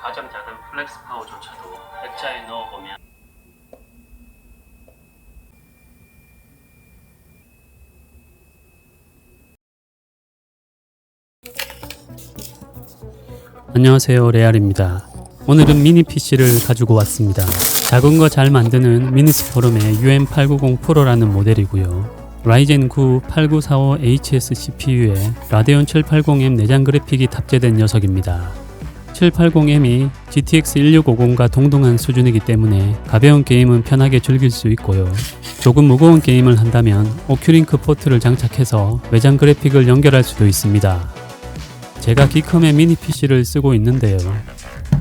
가장 작은 플렉스 파워조차도 액자에 넣어보면 안녕하세요, 레알입니다. 오늘은 미니 PC를 가지고 왔습니다. 작은 거 잘 만드는 미니스포럼의 UM890 프로라는 모델이고요. 라이젠 9 8945HS CPU에 라데온 780M 내장 그래픽이 탑재된 녀석입니다. 780M이 GTX 1650과 동등한 수준이기 때문에 가벼운 게임은 편하게 즐길 수 있고요. 조금 무거운 게임을 한다면 오큐링크 포트를 장착해서 외장 그래픽을 연결할 수도 있습니다. 제가 기컴의 미니 PC를 쓰고 있는데요.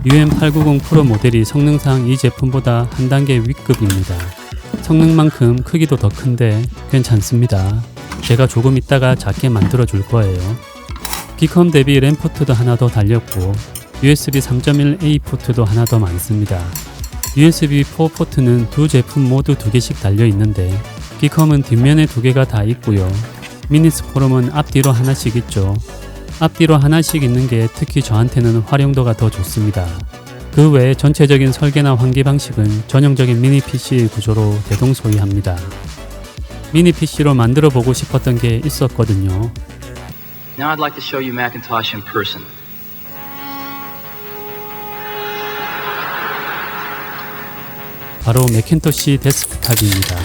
UM890 프로 모델이 성능상 이 제품보다 한 단계 윗급입니다. 성능만큼 크기도 더 큰데 괜찮습니다. 제가 조금 있다가 작게 만들어 줄 거예요. 기컴 대비 램 포트도 하나 더 달렸고 USB 3.1A 포트도 하나 더 많습니다. USB 4 포트는 두 제품 모두 2개씩 달려 있는데 기컴은 뒷면에 2개가 다 있고요. 미니스포럼은 앞뒤로 하나씩 있죠. 앞뒤로 하나씩 있는 게 특히 저한테는 활용도가 더 좋습니다. 그 외에 전체적인 설계나 환기 방식은 전형적인 미니 PC의 구조로 대동소이합니다. 미니 PC로 만들어 보고 싶었던 게 있었거든요. Now I'd like to show you Macintosh in person. 바로 매cintosh 데스크탑입니다.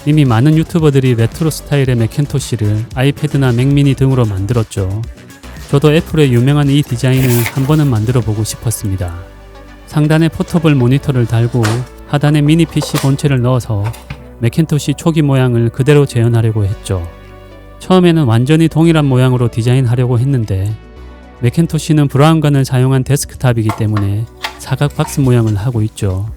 이미 많은 유튜버들이 레트로 스타일의 매cintosh를 아이패드나 맥미니 등으로 만들었죠. 저도 애플의 유명한 이 디자인을 한 번은 만들어 보고 싶었습니다. 상단에 포터블 모니터를 달고 하단에 미니 PC 본체를 넣어서 매cintosh 초기 모양을 그대로 재현하려고 했죠. 처음에는 완전히 동일한 모양으로 디자인하려고 했는데 매cintosh는 브라운관을 사용한 데스크탑이기 때문에 사각 박스 모양을 하고 있죠.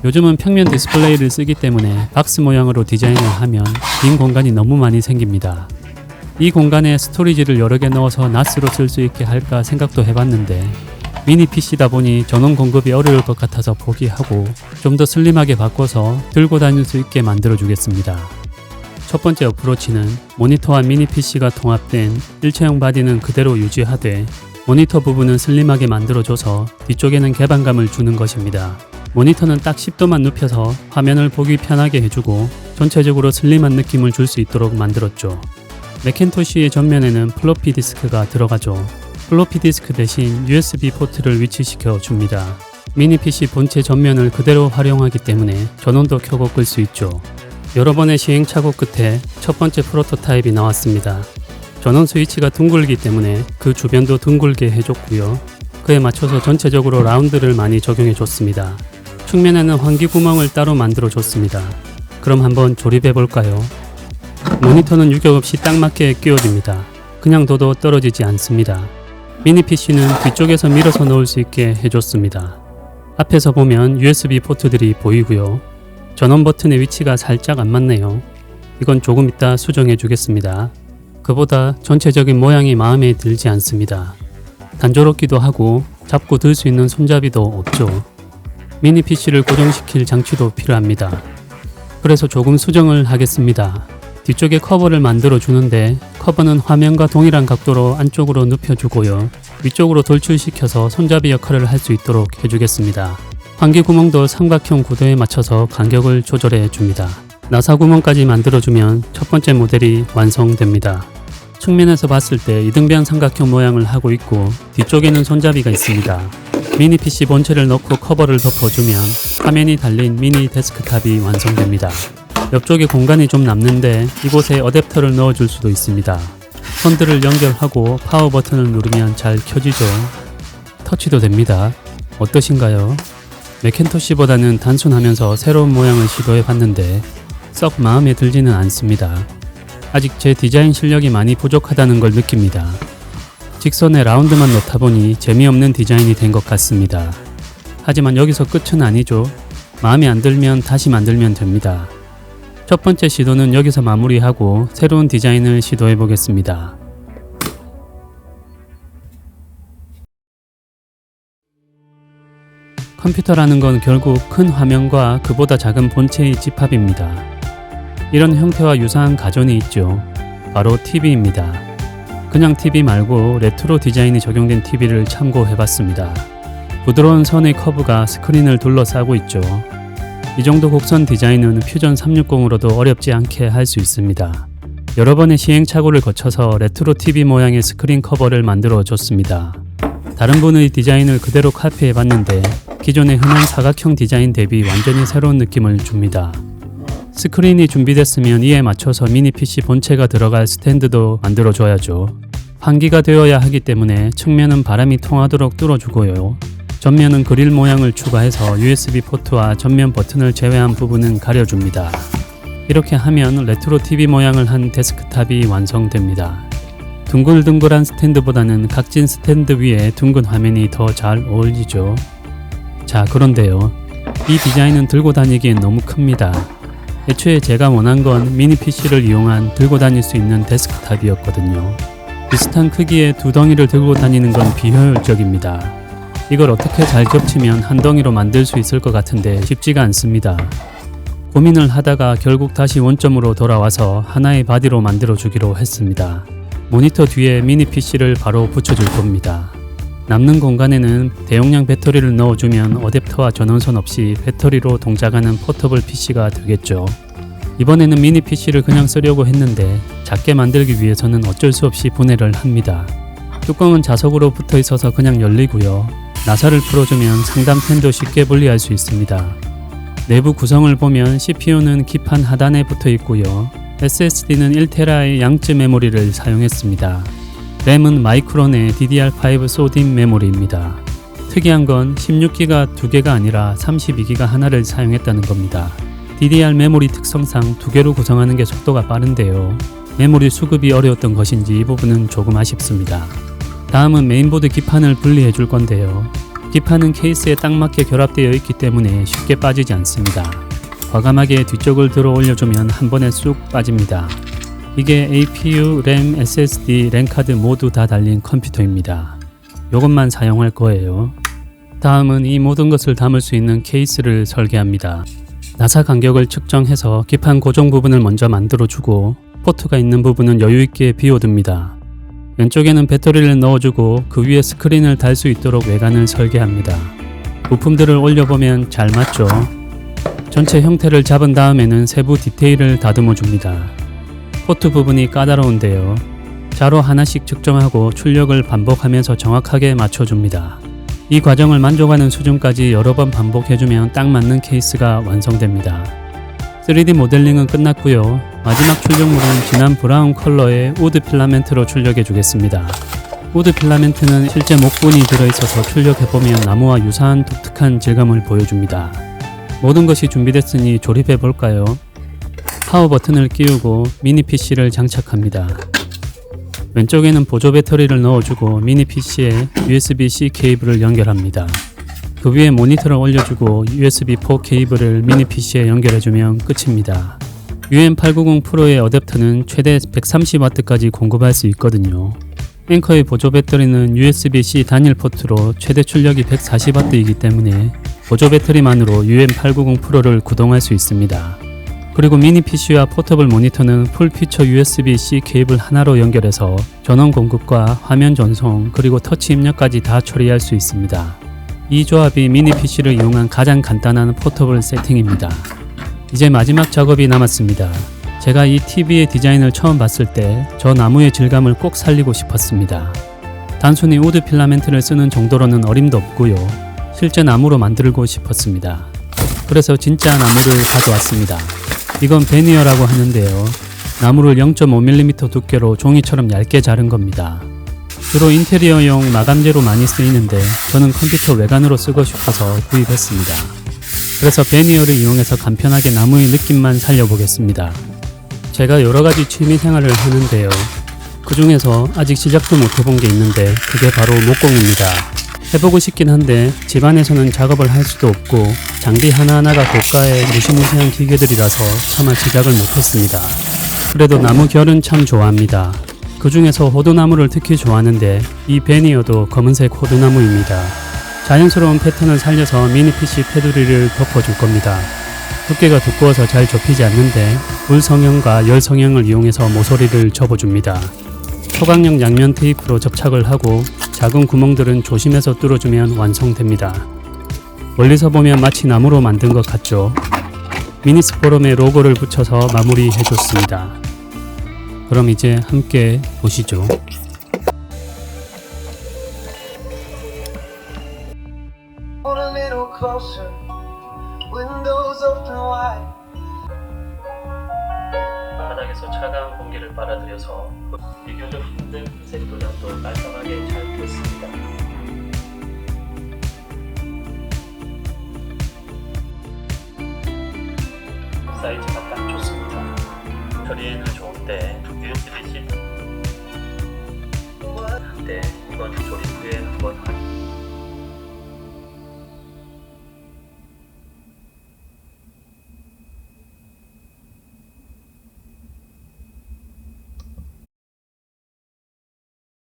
요즘은 평면 디스플레이를 쓰기 때문에 박스 모양으로 디자인을 하면 빈 공간이 너무 많이 생깁니다. 이 공간에 스토리지를 여러 개 넣어서 NAS로 쓸 수 있게 할까 생각도 해봤는데 미니 PC다 보니 전원 공급이 어려울 것 같아서 포기하고 좀 더 슬림하게 바꿔서 들고 다닐 수 있게 만들어 주겠습니다. 첫 번째 어프로치는 모니터와 미니 PC가 통합된 일체형 바디는 그대로 유지하되 모니터 부분은 슬림하게 만들어줘서 뒤쪽에는 개방감을 주는 것입니다. 모니터는 딱 10도만 눕혀서 화면을 보기 편하게 해주고 전체적으로 슬림한 느낌을 줄 수 있도록 만들었죠. 매cintosh의 전면에는 플로피 디스크가 들어가죠. 플로피 디스크 대신 USB 포트를 위치시켜 줍니다. 미니 PC 본체 전면을 그대로 활용하기 때문에 전원도 켜고 끌 수 있죠. 여러 번의 시행착오 끝에 첫 번째 프로토타입이 나왔습니다. 전원 스위치가 둥글기 때문에 그 주변도 둥글게 해줬고요. 그에 맞춰서 전체적으로 라운드를 많이 적용해 줬습니다. 측면에는 환기 구멍을 따로 만들어 줬습니다. 그럼 한번 조립해 볼까요? 모니터는 유격 없이 딱 맞게 끼워집니다. 그냥 둬도 떨어지지 않습니다. 미니 PC는 뒤쪽에서 밀어서 넣을 수 있게 해줬습니다. 앞에서 보면 USB 포트들이 보이고요. 전원 버튼의 위치가 살짝 안 맞네요. 이건 조금 이따 수정해 주겠습니다. 그보다 전체적인 모양이 마음에 들지 않습니다. 단조롭기도 하고 잡고 들 수 있는 손잡이도 없죠. 미니 PC를 고정시킬 장치도 필요합니다. 그래서 조금 수정을 하겠습니다. 뒤쪽에 커버를 만들어 주는데 커버는 화면과 동일한 각도로 안쪽으로 눕혀주고요. 위쪽으로 돌출시켜서 손잡이 역할을 할 수 있도록 해주겠습니다. 환기 구멍도 삼각형 구도에 맞춰서 간격을 조절해 줍니다. 나사 구멍까지 만들어주면 첫 번째 모델이 완성됩니다. 측면에서 봤을 때 이등변 삼각형 모양을 하고 있고 뒤쪽에는 손잡이가 있습니다. 미니 PC 본체를 넣고 커버를 덮어주면 화면이 달린 미니 데스크탑이 완성됩니다. 옆쪽에 공간이 좀 남는데 이곳에 어댑터를 넣어줄 수도 있습니다. 선들을 연결하고 파워 버튼을 누르면 잘 켜지죠. 터치도 됩니다. 어떠신가요? 매cintosh보다는 단순하면서 새로운 모양을 시도해봤는데 썩 마음에 들지는 않습니다. 아직 제 디자인 실력이 많이 부족하다는 걸 느낍니다. 직선에 라운드만 넣다 보니 재미없는 디자인이 된 것 같습니다. 하지만 여기서 끝은 아니죠. 마음에 안 들면 다시 만들면 됩니다. 첫 번째 시도는 여기서 마무리하고 새로운 디자인을 시도해 보겠습니다. 컴퓨터라는 건 결국 큰 화면과 그보다 작은 본체의 집합입니다. 이런 형태와 유사한 가전이 있죠. 바로 TV입니다. 그냥 TV 말고 레트로 디자인이 적용된 TV를 참고해봤습니다. 부드러운 선의 커브가 스크린을 둘러싸고 있죠. 이 정도 곡선 디자인은 퓨전 360으로도 어렵지 않게 할 수 있습니다. 여러 번의 시행착오를 거쳐서 레트로 TV 모양의 스크린 커버를 만들어 줬습니다. 다른 분의 디자인을 그대로 카피해 봤는데 기존의 흔한 사각형 디자인 대비 완전히 새로운 느낌을 줍니다. 스크린이 준비됐으면 이에 맞춰서 미니 PC 본체가 들어갈 스탠드도 만들어 줘야죠. 환기가 되어야 하기 때문에 측면은 바람이 통하도록 뚫어주고요. 전면은 그릴 모양을 추가해서 USB 포트와 전면 버튼을 제외한 부분은 가려줍니다. 이렇게 하면 레트로 TV 모양을 한 데스크탑이 완성됩니다. 둥글둥글한 스탠드보다는 각진 스탠드 위에 둥근 화면이 더 잘 어울리죠. 자, 그런데요. 이 디자인은 들고 다니기엔 너무 큽니다. 애초에 제가 원한 건 미니 PC를 이용한 들고 다닐 수 있는 데스크탑이었거든요. 비슷한 크기의 두 덩이를 들고 다니는 건 비효율적입니다. 이걸 어떻게 잘 겹치면 한 덩이로 만들 수 있을 것 같은데 쉽지가 않습니다. 고민을 하다가 결국 다시 원점으로 돌아와서 하나의 바디로 만들어 주기로 했습니다. 모니터 뒤에 미니 PC를 바로 붙여줄 겁니다. 남는 공간에는 대용량 배터리를 넣어주면 어댑터와 전원선 없이 배터리로 동작하는 포터블 PC가 되겠죠. 이번에는 미니 PC를 그냥 쓰려고 했는데 작게 만들기 위해서는 어쩔 수 없이 분해를 합니다. 뚜껑은 자석으로 붙어 있어서 그냥 열리고요. 나사를 풀어주면 상단 팬도 쉽게 분리할 수 있습니다. 내부 구성을 보면 CPU는 기판 하단에 붙어 있고요. SSD는 1TB의 양쯔 메모리를 사용했습니다. 램은 마이크론의 DDR5 소딤 메모리입니다. 특이한 건 16기가 2개가 아니라 32기가 하나를 사용했다는 겁니다. DDR 메모리 특성상 2개로 구성하는 게 속도가 빠른데요. 메모리 수급이 어려웠던 것인지 이 부분은 조금 아쉽습니다. 다음은 메인보드 기판을 분리해 줄 건데요. 기판은 케이스에 딱 맞게 결합되어 있기 때문에 쉽게 빠지지 않습니다. 과감하게 뒤쪽을 들어 올려주면 한 번에 쑥 빠집니다. 이게 APU, 램, SSD, 랜카드 모두 다 달린 컴퓨터입니다. 이것만 사용할 거예요. 다음은 이 모든 것을 담을 수 있는 케이스를 설계합니다. 나사 간격을 측정해서 기판 고정 부분을 먼저 만들어주고 포트가 있는 부분은 여유있게 비워둡니다. 왼쪽에는 배터리를 넣어주고 그 위에 스크린을 달 수 있도록 외관을 설계합니다. 부품들을 올려보면 잘 맞죠? 전체 형태를 잡은 다음에는 세부 디테일을 다듬어 줍니다. 포트 부분이 까다로운데요. 자로 하나씩 측정하고 출력을 반복하면서 정확하게 맞춰줍니다. 이 과정을 만족하는 수준까지 여러 번 반복해주면 딱 맞는 케이스가 완성됩니다. 3D 모델링은 끝났고요. 마지막 출력물은 진한 브라운 컬러의 우드 필라멘트로 출력해 주겠습니다. 우드 필라멘트는 실제 목분이 들어있어서 출력해보면 나무와 유사한 독특한 질감을 보여줍니다. 모든 것이 준비됐으니 조립해 볼까요? 파워 버튼을 끼우고 미니 PC를 장착합니다. 왼쪽에는 보조 배터리를 넣어주고 미니 PC에 USB-C 케이블을 연결합니다. 그 위에 모니터를 올려주고 USB4 케이블을 미니 PC에 연결해주면 끝입니다. UM890 프로의 어댑터는 최대 130W까지 공급할 수 있거든요. 앵커의 보조 배터리는 USB-C 단일 포트로 최대 출력이 140W이기 때문에 보조 배터리만으로 UM890 프로를 구동할 수 있습니다. 그리고 미니 PC와 포터블 모니터는 풀 피처 USB-C 케이블 하나로 연결해서 전원 공급과 화면 전송 그리고 터치 입력까지 다 처리할 수 있습니다. 이 조합이 미니 PC를 이용한 가장 간단한 포터블 세팅입니다. 이제 마지막 작업이 남았습니다. 제가 이 TV의 디자인을 처음 봤을 때 저 나무의 질감을 꼭 살리고 싶었습니다. 단순히 우드 필라멘트를 쓰는 정도로는 어림도 없고요. 실제 나무로 만들고 싶었습니다. 그래서 진짜 나무를 가져왔습니다. 이건 베니어라고 하는데요. 나무를 0.5mm 두께로 종이처럼 얇게 자른 겁니다. 주로 인테리어용 마감재로 많이 쓰이는데 저는 컴퓨터 외관으로 쓰고 싶어서 구입했습니다. 그래서 베니어를 이용해서 간편하게 나무의 느낌만 살려보겠습니다. 제가 여러가지 취미생활을 하는데요. 그 중에서 아직 시작도 못해본 게 있는데 그게 바로 목공입니다. 해보고 싶긴 한데 집안에서는 작업을 할 수도 없고 장비 하나하나가 고가의 무시무시한 기계들이라서 차마 시작을 못했습니다. 그래도 나무 결은 참 좋아합니다. 그 중에서 호두나무를 특히 좋아하는데 이 베니어도 검은색 호두나무입니다. 자연스러운 패턴을 살려서 미니 PC 테두리를 덮어줄 겁니다. 두께가 두꺼워서 잘 접히지 않는데 물 성형과 열 성형을 이용해서 모서리를 접어줍니다. 소각용 양면 테이프로 접착을 하고 작은 구멍들은 조심해서 뚫어주면 완성됩니다. 멀리서 보면 마치 나무로 만든 것 같죠? 미니스포럼에 로고를 붙여서 마무리해줬습니다. 그럼 이제 함께 보시죠. A little closer, windows open wide. 바닥에서 차가운 공기를 빨아들여서 비교적 힘든 흰색 도장도 깔끔하게 잘 됐습니다. 사이즈가 딱 좋습니다. 처리에는 좋은데 USB-C 네, 이건 조립 후에 한번